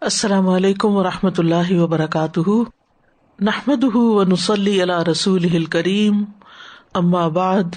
السلام علیکم ورحمۃ اللہ وبرکاتہ، نحمدہ ونصلی علی رسولہ الکریم، اما بعد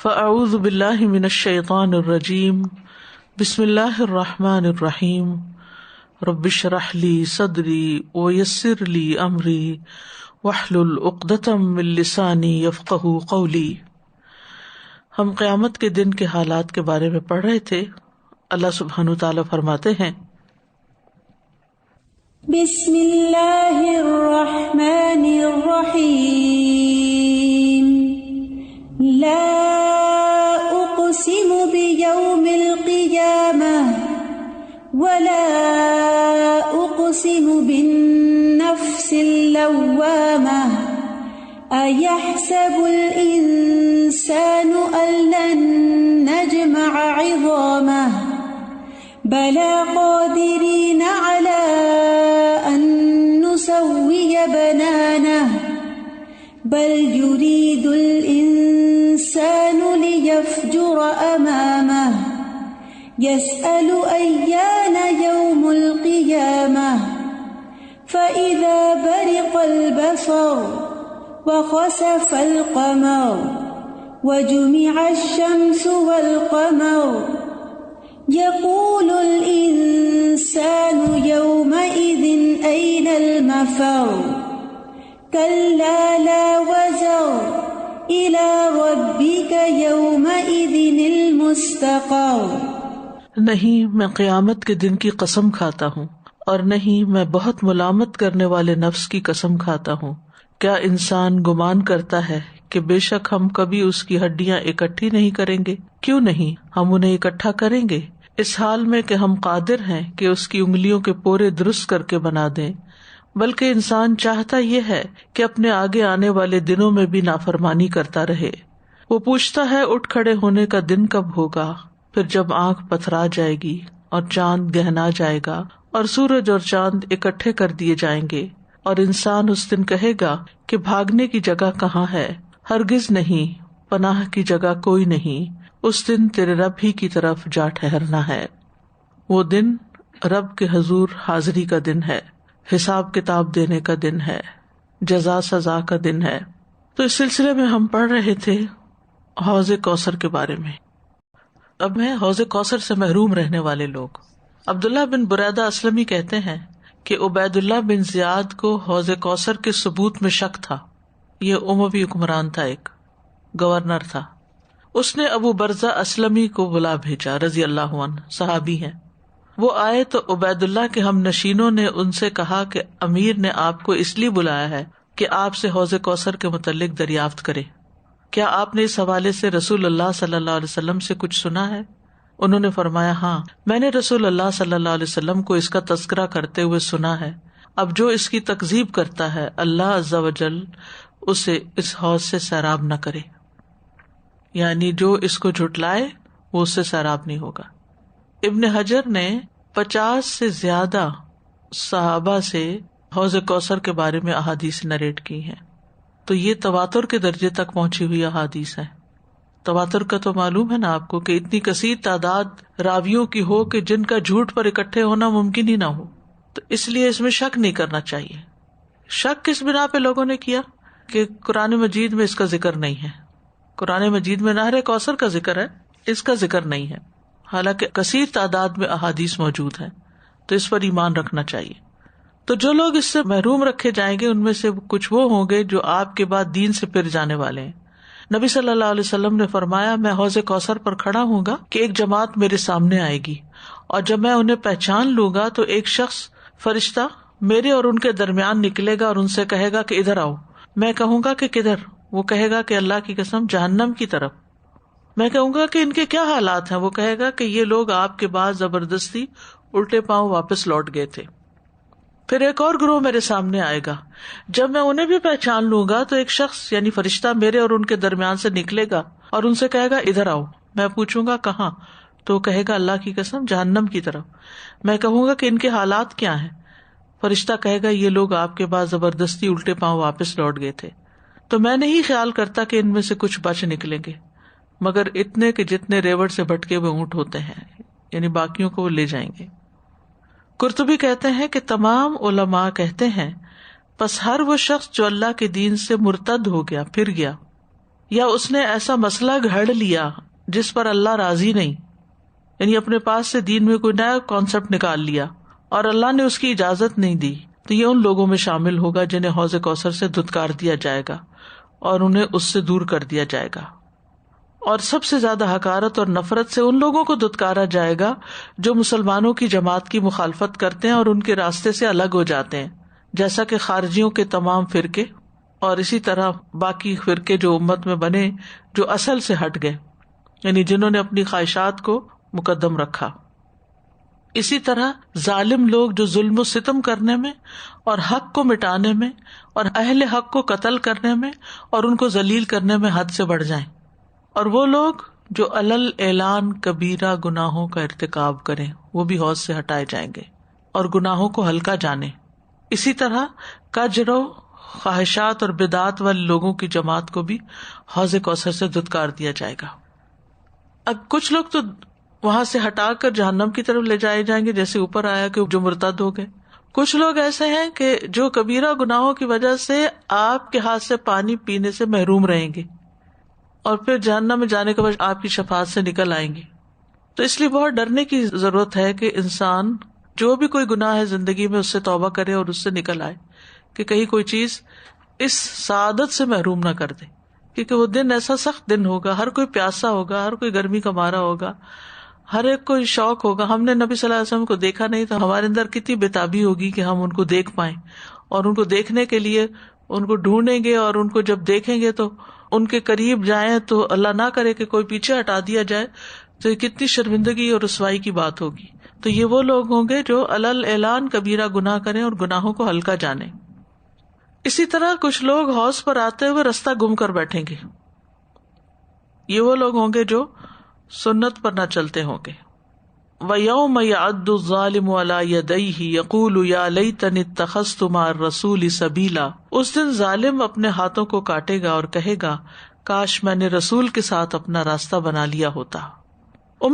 فاعوذ باللہ من الشیطان الرجیم، بسم اللہ الرحمن الرحیم، رب اشرح لی صدری ویسر لی امری واحلل عقدۃ من لسانی یفقہوا قولی۔ ہم قیامت کے دن کے حالات کے بارے میں پڑھ رہے تھے۔ اللہ سبحانہ تعالیٰ فرماتے ہیں، بسم اللہ الرحمن الرحیم، لا اقسم بیوم القیامہ ولا اقسم بالنفس اللوامہ، ایحسب الانسان ان لن نجمع عظامہ، بلی قادرین علی نسوی بنانہ، بل یرید الانسان لیفجر امامہ، یسأل ایان یوم القیامہ، فإذا برق البصر وخسف القمر وجمع الشمس والقمر، يقول الإنسان يومئذ أين المفر، كلا لا وزر إلى ربك يومئذ المستقر۔ نہیں میں قیامت کے دن کی قسم کھاتا ہوں، اور نہیں میں بہت ملامت کرنے والے نفس کی قسم کھاتا ہوں۔ کیا انسان گمان کرتا ہے کہ بے شک ہم کبھی اس کی ہڈیاں اکٹھی نہیں کریں گے؟ کیوں نہیں، ہم انہیں اکٹھا کریں گے، اس حال میں کہ ہم قادر ہیں کہ اس کی انگلیوں کے پورے درست کر کے بنا دیں۔ بلکہ انسان چاہتا یہ ہے کہ اپنے آگے آنے والے دنوں میں بھی نافرمانی کرتا رہے۔ وہ پوچھتا ہے اٹھ کھڑے ہونے کا دن کب ہوگا، پھر جب آنکھ پتھرا جائے گی اور چاند گہنا جائے گا اور سورج اور چاند اکٹھے کر دیے جائیں گے، اور انسان اس دن کہے گا کہ بھاگنے کی جگہ کہاں ہے؟ ہرگز نہیں، پناہ کی جگہ کوئی نہیں، اس دن تیرے رب ہی کی طرف جا ٹھہرنا ہے۔ وہ دن رب کے حضور حاضری کا دن ہے، حساب کتاب دینے کا دن ہے، جزا سزا کا دن ہے۔ تو اس سلسلے میں ہم پڑھ رہے تھے حوض کوثر کے بارے میں۔ اب ہے حوض کوثر سے محروم رہنے والے لوگ۔ عبداللہ بن بریدہ اسلمی کہتے ہیں کہ عبید اللہ بن زیاد کو حوض کوثر کے ثبوت میں شک تھا۔ یہ اموی حکمران تھا، ایک گورنر تھا۔ اس نے ابو برزہ اسلمی کو بلا بھیجا، رضی اللہ عنہ، صحابی ہیں۔ وہ آئے تو عبید اللہ کے ہم نشینوں نے ان سے کہا کہ امیر نے آپ کو اس لیے بلایا ہے کہ آپ سے حوض کوثر کے متعلق دریافت کرے۔ کیا آپ نے اس حوالے سے رسول اللہ صلی اللہ علیہ وسلم سے کچھ سنا ہے؟ انہوں نے فرمایا، ہاں، میں نے رسول اللہ صلی اللہ علیہ وسلم کو اس کا تذکرہ کرتے ہوئے سنا ہے۔ اب جو اس کی تکذیب کرتا ہے اللہ عز و جل اسے اس حوض سے سیراب نہ کرے، یعنی جو اس کو جھٹلائے وہ اس سے سیراب نہیں ہوگا۔ ابن حجر نے 50 سے زیادہ صحابہ سے حوض کوثر کے بارے میں احادیث نریٹ کی ہیں، تو یہ تواتر کے درجے تک پہنچی ہوئی احادیث ہیں۔ تواتر کا تو معلوم ہے نا آپ کو کہ اتنی کثیر تعداد راویوں کی ہو کہ جن کا جھوٹ پر اکٹھے ہونا ممکن ہی نہ ہو، تو اس لیے اس میں شک نہیں کرنا چاہیے۔ شک کس بنا پہ لوگوں نے کیا کہ قرآن مجید میں اس کا ذکر نہیں ہے، قرآن مجید میں نہر کوثر کا ذکر ہے، اس کا ذکر نہیں ہے، حالانکہ کثیر تعداد میں احادیث موجود ہیں، تو اس پر ایمان رکھنا چاہیے۔ تو جو لوگ اس سے محروم رکھے جائیں گے ان میں سے کچھ وہ ہوں گے جو آپ کے بعد دین سے پھر جانے والے ہیں۔ نبی صلی اللہ علیہ وسلم نے فرمایا، میں حوض کوثر پر کھڑا ہوں گا کہ ایک جماعت میرے سامنے آئے گی، اور جب میں انہیں پہچان لوں گا تو ایک شخص فرشتہ میرے اور ان کے درمیان نکلے گا اور ان سے کہے گا کہ ادھر آؤ۔ میں کہوں گا کہ کدھر؟ وہ کہے گا کہ اللہ کی قسم جہنم کی طرف۔ میں کہوں گا کہ ان کے کیا حالات ہیں؟ وہ کہے گا کہ یہ لوگ آپ کے بعد زبردستی الٹے پاؤں واپس لوٹ گئے تھے۔ پھر ایک اور گروہ میرے سامنے آئے گا، جب میں انہیں بھی پہچان لوں گا تو ایک شخص یعنی فرشتہ میرے اور ان کے درمیان سے نکلے گا اور ان سے کہے گا ادھر آؤ۔ میں پوچھوں گا کہاں؟ تو کہے گا اللہ کی قسم جہنم کی طرف۔ میں کہوں گا کہ ان کے حالات کیا ہیں؟ فرشتہ کہے گا یہ لوگ آپ کے بعد زبردستی الٹے پاؤں واپس لوٹ گئے تھے۔ تو میں نہیں خیال کرتا کہ ان میں سے کچھ بچ نکلیں گے، مگر اتنے کہ جتنے ریوڑ سے بھٹکے ہوئے اونٹ ہوتے ہیں، یعنی باقیوں کو وہ لے جائیں گے۔ قرطبی کہتے ہیں کہ تمام علماء کہتے ہیں پس ہر وہ شخص جو اللہ کے دین سے مرتد ہو گیا، پھر گیا، یا اس نے ایسا مسئلہ گھڑ لیا جس پر اللہ راضی نہیں، یعنی اپنے پاس سے دین میں کوئی نیا کانسیپٹ نکال لیا اور اللہ نے اس کی اجازت نہیں دی، تو یہ ان لوگوں میں شامل ہوگا جنہیں حوض کوثر سے دھتکار دیا جائے گا اور انہیں اس سے دور کر دیا جائے گا۔ اور سب سے زیادہ حقارت اور نفرت سے ان لوگوں کو دھتکارا جائے گا جو مسلمانوں کی جماعت کی مخالفت کرتے ہیں اور ان کے راستے سے الگ ہو جاتے ہیں، جیسا کہ خارجیوں کے تمام فرقے اور اسی طرح باقی فرقے جو امت میں بنے جو اصل سے ہٹ گئے، یعنی جنہوں نے اپنی خواہشات کو مقدم رکھا۔ اسی طرح ظالم لوگ جو ظلم و ستم کرنے میں اور حق کو مٹانے میں اور اہل حق کو قتل کرنے میں اور ان کو ذلیل کرنے میں حد سے بڑھ جائیں، اور وہ لوگ جو علل اعلان کبیرہ گناہوں کا ارتکاب کریں وہ بھی حوض سے ہٹائے جائیں گے اور گناہوں کو ہلکا جانیں۔ اسی طرح کجرو، خواہشات اور بدعات والے لوگوں کی جماعت کو بھی حوض کوثر سے دھتکار دیا جائے گا۔ اب کچھ لوگ تو وہاں سے ہٹا کر جہنم کی طرف لے جائے جائیں گے، جیسے اوپر آیا کہ جو مرتد ہو گئے۔ کچھ لوگ ایسے ہیں کہ جو کبیرہ گناہوں کی وجہ سے آپ کے ہاتھ سے پانی پینے سے محروم رہیں گے اور پھر جہنم میں جانے کے بعد آپ کی شفاعت سے نکل آئیں گے۔ تو اس لیے بہت ڈرنے کی ضرورت ہے کہ انسان جو بھی کوئی گناہ ہے زندگی میں اس سے توبہ کرے اور اس سے نکل آئے، کہ کہیں کوئی چیز اس سعادت سے محروم نہ کر دے، کیونکہ وہ دن ایسا سخت دن ہوگا، ہر کوئی پیاسا ہوگا، ہر کوئی گرمی کا مارا ہوگا، ہر ایک کو شوق ہوگا۔ ہم نے نبی صلی اللہ علیہ وسلم کو دیکھا نہیں تو ہمارے اندر کتنی بےتابی ہوگی کہ ہم ان کو دیکھ پائیں، اور ان کو دیکھنے کے لیے ان کو ڈھونڈیں گے، اور ان کو جب دیکھیں گے تو ان کے قریب جائیں تو اللہ نہ کرے کہ کوئی پیچھے ہٹا دیا جائے، تو یہ کتنی شرمندگی اور رسوائی کی بات ہوگی۔ تو یہ وہ لوگ ہوں گے جو علل اعلان کبیرہ گناہ کریں اور گناہوں کو ہلکا جانیں۔ اسی طرح کچھ لوگ حوض پر آتے ہوئے رستہ گم کر بیٹھیں گے، یہ وہ لوگ ہوں گے جو سنت پر نہ چلتے ہوں گے۔ وَيَوْمَ يَعَضُّ الظَّالِمُ عَلَىٰ يَدَيْهِ يَقُولُ يَا لَيْتَنِي اتَّخَذْتُ مَعَ الرَّسُولِ سَبِيلًا۔ اس دن ظالم اپنے ہاتھوں کو کاٹے گا اور کہے گا کاش میں نے رسول کے ساتھ اپنا راستہ بنا لیا ہوتا۔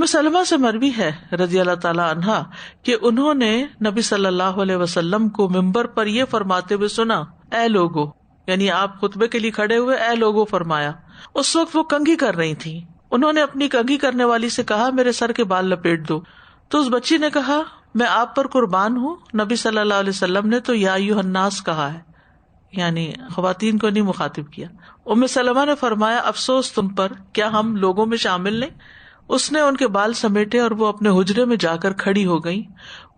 سلمہ سے مروی ہے رضی اللہ تعالی عنہا کہ انہوں نے نبی صلی اللہ علیہ وسلم کو ممبر پر یہ فرماتے ہوئے سنا، اے لوگو، یعنی آپ خطبے کے لیے کھڑے ہوئے اے لوگو فرمایا۔ اس وقت وہ کنگھی کر رہی تھی، انہوں نے اپنی کنگھی کرنے والی سے کہا میرے سر کے بال لپیٹ دو، تو اس بچی نے کہا میں آپ پر قربان ہوں۔ نبی صلی اللہ علیہ وسلم نے تو یا ایھا الناس کہا ہے، یعنی خواتین کو نہیں مخاطب کیا۔ سلمہ نے فرمایا افسوس تم پر، کیا ہم لوگوں میں شامل نہیں؟ اس نے ان کے بال سمیٹے اور وہ اپنے حجرے میں جا کر کھڑی ہو گئی۔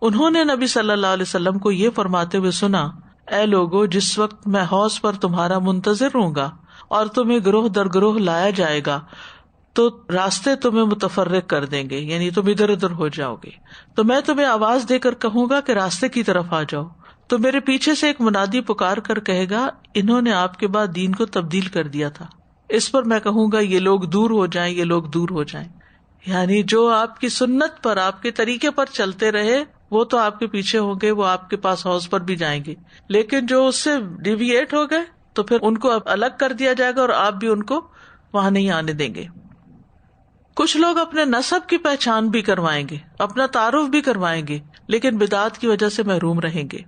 انہوں نے نبی صلی اللہ علیہ وسلم کو یہ فرماتے ہوئے سنا، اے لوگو، جس وقت میں حوض پر تمہارا منتظر ہوں گا اور تمہیں گروہ در گروہ لایا جائے گا تو راستے تمہیں متفرق کر دیں گے، یعنی تم ادھر ادھر ہو جاؤ گے، تو میں تمہیں آواز دے کر کہوں گا کہ راستے کی طرف آ جاؤ، تو میرے پیچھے سے ایک منادی پکار کر کہے گا انہوں نے آپ کے بعد دین کو تبدیل کر دیا تھا۔ اس پر میں کہوں گا یہ لوگ دور ہو جائیں، یہ لوگ دور ہو جائیں، یعنی جو آپ کی سنت پر، آپ کے طریقے پر چلتے رہے وہ تو آپ کے پیچھے ہوں گے، وہ آپ کے پاس حوض پر بھی جائیں گے، لیکن جو اس سے ڈیویٹ ہو گئے تو پھر ان کو الگ کر دیا جائے گا اور آپ بھی ان کو وہاں نہیں آنے دیں گے۔ کچھ لوگ اپنے نسب کی پہچان بھی کروائیں گے، اپنا تعارف بھی کروائیں گے، لیکن بدعات کی وجہ سے محروم رہیں گے۔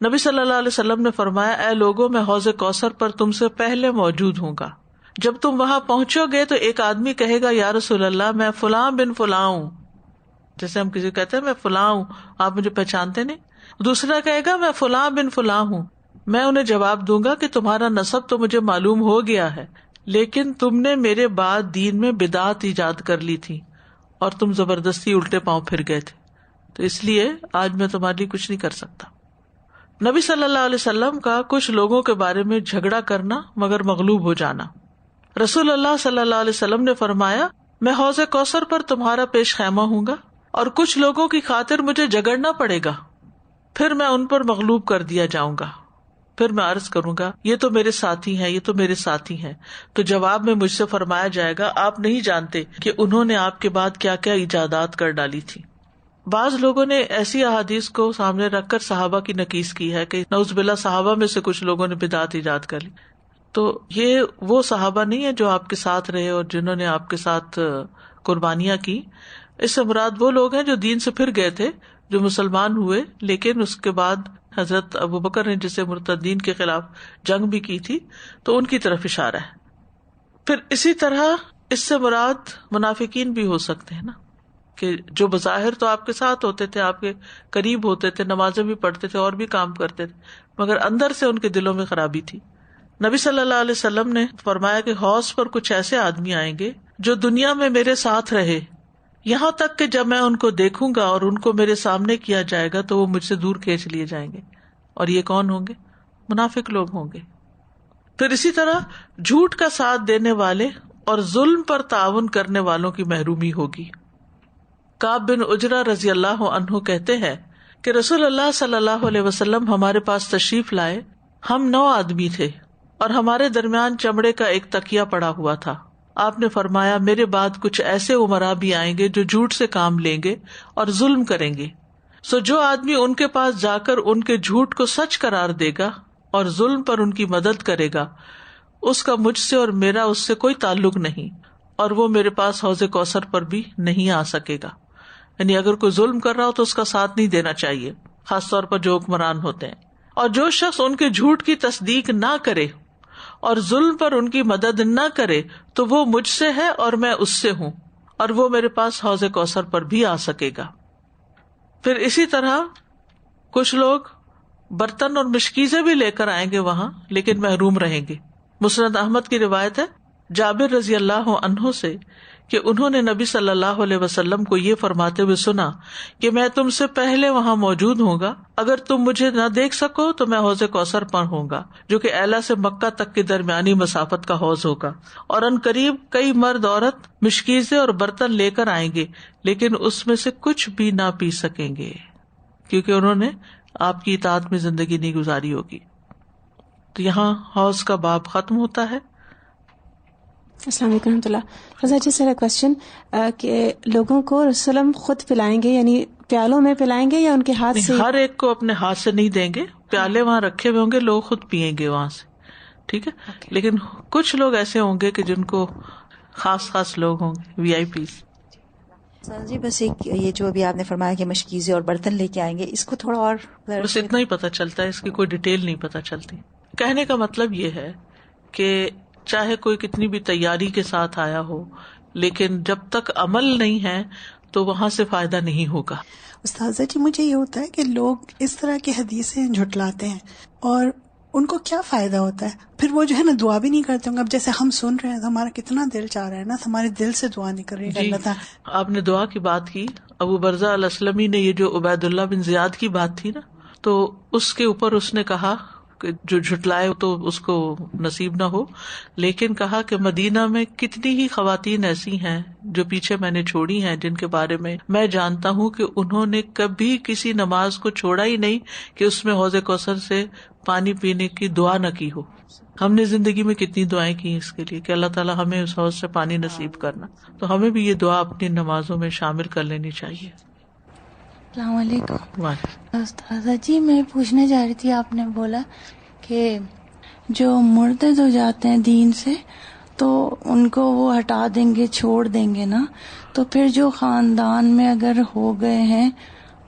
نبی صلی اللہ علیہ وسلم نے فرمایا اے لوگوں، میں حوض کوثر پر تم سے پہلے موجود ہوں گا، جب تم وہاں پہنچو گے تو ایک آدمی کہے گا یا رسول اللہ میں فلاں بن فلاں ہوں، جیسے ہم کسی کہتے ہیں میں فلاں ہوں، آپ مجھے پہچانتے نہیں۔ دوسرا کہے گا میں فلاں بن فلاں ہوں، میں انہیں جواب دوں گا کہ تمہارا نسب تو مجھے معلوم ہو گیا ہے، لیکن تم نے میرے بعد دین میں بدعت ایجاد کر لی تھی اور تم زبردستی الٹے پاؤں پھر گئے تھے، تو اس لیے آج میں تمہارے لیے کچھ نہیں کر سکتا۔ نبی صلی اللہ علیہ وسلم کا کچھ لوگوں کے بارے میں جھگڑا کرنا مگر مغلوب ہو جانا۔ رسول اللہ صلی اللہ علیہ وسلم نے فرمایا میں حوض کوثر پر تمہارا پیش خیمہ ہوں گا اور کچھ لوگوں کی خاطر مجھے جھگڑنا پڑے گا، پھر میں ان پر مغلوب کر دیا جاؤں گا، پھر میں عرض کروں گا یہ تو میرے ساتھی ہیں، یہ تو میرے ساتھی ہیں، تو جواب میں مجھ سے فرمایا جائے گا آپ نہیں جانتے کہ انہوں نے آپ کے بعد کیا کیا ایجادات کر ڈالی تھی۔ بعض لوگوں نے ایسی احادیث کو سامنے رکھ کر صحابہ کی نکیس کی ہے کہ نعوذ باللہ صحابہ میں سے کچھ لوگوں نے بدعت ایجاد کر لی، تو یہ وہ صحابہ نہیں ہے جو آپ کے ساتھ رہے اور جنہوں نے آپ کے ساتھ قربانیاں کی۔ اس سے مراد وہ لوگ ہیں جو دین سے پھر گئے تھے جو مسلمان ہوئے لیکن اس کے بعد حضرت ابو بکر نے جسے مرتدین کے خلاف جنگ بھی کی تھی تو ان کی طرف اشارہ ہے. پھر اسی طرح اس سے مراد منافقین بھی ہو سکتے ہیں نا، کہ جو بظاہر تو آپ کے ساتھ ہوتے تھے، آپ کے قریب ہوتے تھے، نمازیں بھی پڑھتے تھے اور بھی کام کرتے تھے، مگر اندر سے ان کے دلوں میں خرابی تھی. نبی صلی اللہ علیہ وسلم نے فرمایا کہ حوض پر کچھ ایسے آدمی آئیں گے جو دنیا میں میرے ساتھ رہے، یہاں تک کہ جب میں ان کو دیکھوں گا اور ان کو میرے سامنے کیا جائے گا تو وہ مجھ سے دور کھینچ لیے جائیں گے. اور یہ کون ہوں گے؟ منافق لوگ ہوں گے. پھر اسی طرح جھوٹ کا ساتھ دینے والے اور ظلم پر تعاون کرنے والوں کی محرومی ہوگی. کعب بن عجرہ رضی اللہ عنہ کہتے ہیں کہ رسول اللہ صلی اللہ علیہ وسلم ہمارے پاس تشریف لائے. ہم 9 آدمی تھے اور ہمارے درمیان چمڑے کا ایک تکیہ پڑا ہوا تھا. آپ نے فرمایا میرے بعد کچھ ایسے امراء بھی آئیں گے جو جھوٹ سے کام لیں گے اور ظلم کریں گے. سو جو آدمی ان کے پاس جا کر ان کے جھوٹ کو سچ قرار دے گا اور ظلم پر ان کی مدد کرے گا، اس کا مجھ سے اور میرا اس سے کوئی تعلق نہیں، اور وہ میرے پاس حوض کوثر پر بھی نہیں آ سکے گا. یعنی اگر کوئی ظلم کر رہا ہو تو اس کا ساتھ نہیں دینا چاہیے، خاص طور پر جو حکمران ہوتے ہیں. اور جو شخص ان کے جھوٹ کی تصدیق نہ کرے اور ظلم پر ان کی مدد نہ کرے تو وہ مجھ سے ہے اور میں اس سے ہوں، اور وہ میرے پاس حوض کوثر پر بھی آ سکے گا. پھر اسی طرح کچھ لوگ برتن اور مشکیزیں بھی لے کر آئیں گے وہاں، لیکن محروم رہیں گے. مسند احمد کی روایت ہے جابر رضی اللہ عنہ سے کہ انہوں نے نبی صلی اللہ علیہ وسلم کو یہ فرماتے ہوئے سنا کہ میں تم سے پہلے وہاں موجود ہوں گا، اگر تم مجھے نہ دیکھ سکو تو میں حوض کوثر پر ہوں گا، جو کہ ایلا سے مکہ تک کی درمیانی مسافت کا حوض ہوگا. اور ان قریب کئی مرد عورت مشکیزیں اور برتن لے کر آئیں گے، لیکن اس میں سے کچھ بھی نہ پی سکیں گے، کیونکہ انہوں نے آپ کی اطاعت میں زندگی نہیں گزاری ہوگی. تو یہاں حوض کا باب ختم ہوتا ہے. السلام علیکم رحمۃ اللہ. رضا جی سر کوشچن کہ لوگوں کو رسول خود پلائیں گے، یعنی پیالوں میں پلائیں گے یا ان کے ہاتھ سے؟ ہر ایک کو اپنے ہاتھ سے نہیں دیں گے، پیالے وہاں رکھے ہوئے ہوں گے، لوگ خود پیئیں گے وہاں سے، ٹھیک ہے. لیکن کچھ لوگ ایسے ہوں گے کہ جن کو خاص لوگ ہوں گے، وی آئی پیز. سر جی بس ایک یہ جو ابھی آپ نے فرمایا کہ مشکیزیں اور برتن لے کے آئیں گے، اس کو تھوڑا اور بس اتنا ہی پتا چلتا ہے، اس کی کوئی ڈیٹیل نہیں پتا چلتی. کہنے کا مطلب یہ ہے کہ چاہے کوئی کتنی بھی تیاری کے ساتھ آیا ہو، لیکن جب تک عمل نہیں ہے تو وہاں سے فائدہ نہیں ہوگا. استاذہ جی مجھے یہ ہوتا ہے کہ لوگ اس طرح کی حدیثیں جھٹلاتے ہیں اور ان کو کیا فائدہ ہوتا ہے؟ پھر وہ جو ہے نا دعا بھی نہیں کرتے ہوں گے. اب جیسے ہم سن رہے ہیں تو ہمارا کتنا دل چاہ رہا ہے نا، ہمارے دل سے دعا نہیں کر رہی ہے. اللہ تعالیٰ آپ نے دعا کی بات کی، ابو برزہ الاسلمی نے یہ جو عبید اللہ بن زیاد کی بات تھی نا، تو اس کے اوپر اس نے کہا کہ جو جھٹلائے تو اس کو نصیب نہ ہو، لیکن کہا کہ مدینہ میں کتنی ہی خواتین ایسی ہیں جو پیچھے میں نے چھوڑی ہیں، جن کے بارے میں میں جانتا ہوں کہ انہوں نے کبھی کسی نماز کو چھوڑا ہی نہیں کہ اس میں حوض کوثر سے پانی پینے کی دعا نہ کی ہو. ہم نے زندگی میں کتنی دعائیں کی اس کے لیے کہ اللہ تعالیٰ ہمیں اس حوض سے پانی نصیب کرنا. تو ہمیں بھی یہ دعا اپنی نمازوں میں شامل کر لینی چاہیے. السلام علیکم. استاذہ جی میں پوچھنے جا رہی تھی، آپ نے بولا کہ جو مرتد ہو جاتے ہیں دین سے تو ان کو وہ ہٹا دیں گے، چھوڑ دیں گے نا، تو پھر جو خاندان میں اگر ہو گئے ہیں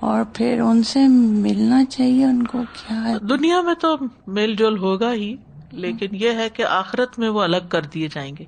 اور پھر ان سے ملنا چاہیے ان کو، کیا ہے؟ دنیا میں تو میل جول ہوگا ہی، لیکن یہ ہے کہ آخرت میں وہ الگ کر دیے جائیں گے.